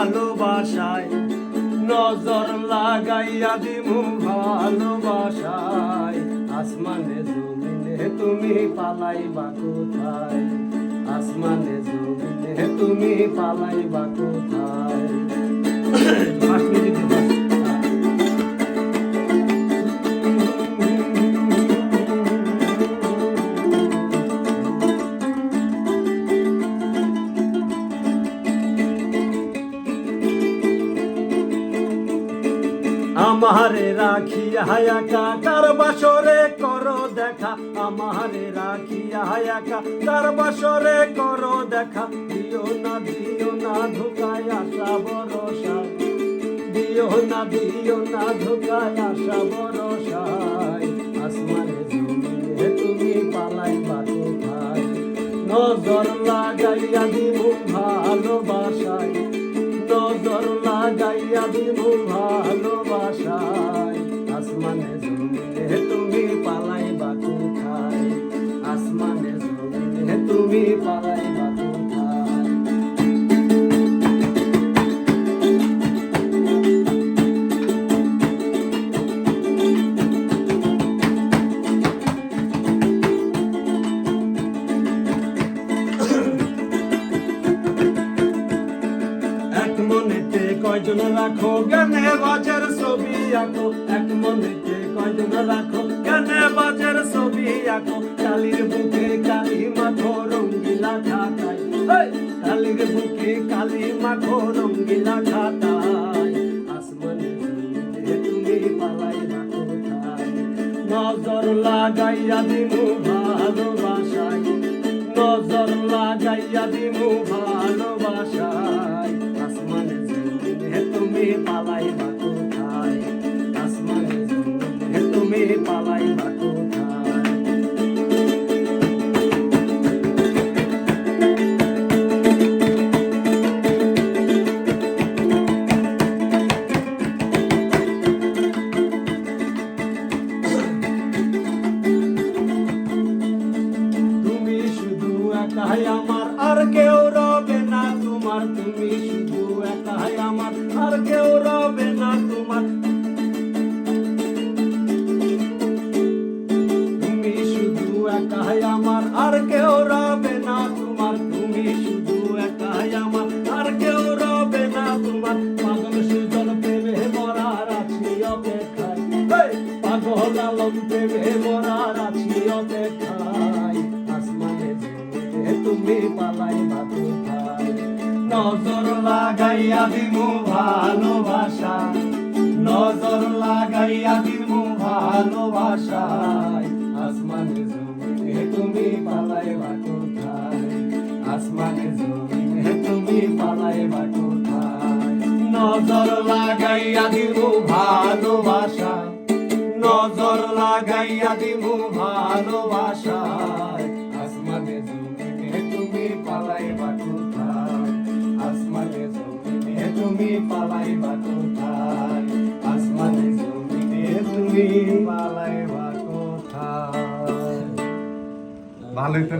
ভালোবাসায়, নজর লাগাইয়া দিমু ভালোবাসায়। আসমানে জমিনে তুমি পালাইবা কোথায়, আসমানে জমিনে তুমি পালাইবা কোথায়। আমারে রাখিয়া একা কার বাসরে করো দেখা, আমারে রাখিয়া একা কার বাসরে করো দেখা। দিও না ধোকায় আশা ভরসা, দিও না ধোকায় আশা ভরসায়। আসমানে জমিনে তুমি পালাইবা কোথায়, নজর লাগাইয়া দিমু ভালোবাসায়, নজর লাগাইয়া দিমু ভালোবাসায়। আসমানে জমিনে তুমি পালাইবা কোথায়, আসমানে জমিনে তুমি পালাইবা কোথায়। এক মনেতে কয়জন রাখো গানে বাজার ছবি আঁকো, এক মনেতে কয়জন রাখো গানে বাজার ছবি আঁকো। কালির বুকে কালি মাখো রঙ্গিলা খাতায়, কালির বুকে কালি মাখো রঙ্গিলা খাতায়। আসমানে জমিনে তুমি পালাইবা কোথায়, নজর লাগাইয়া দিমু ভালোবাসায়, নজর লাগাইয়া দিমু ভালোবাসায়। আসমানে জমিনে তুমি পালাইবা কোথায়, আসমানে জমিনে তুমি পালাইবা কোথায়। তুমি শুধু একাই আমার, আর কেউ রবে না তোমার, তুমি শুধু একাই আমার, আর কেউ রবে না তোমার। তুমি শুধু একাই আমার, আর কেউ রবে না তোমার, তুমি শুধু একাই আমার, আর কেউ রবে না তোমার। পাগল সুজন প্রেমে মরার আছি অপেক্ষায়, পাগল আলম প্রেমে মরার আছি অপেক্ষায়। আসমানে জমিনে তুমি পালাইবা কোথায়, নজর লাগাইয়া দিমু ভালোবাসা, নজর লাগাইয়া দিমু ভালোবাসায়। আসমানে জমিনে তুমি পালাইবা কোথায়, আসমানে জমিনে তুমি পালাইবা কোথায়। নজর লাগাইয়া দিমু ভালোবাসা, নজর লাগাইয়া দিমু ভালোবাসায়। আসমানে জমিনে তুমি পালাইবা কোথায়, আসমানে জমিনে তুমি পালাইবা কোথায়, আসমানে জমিনে তুমি পালাইবা কোথায়। ভালোই তো।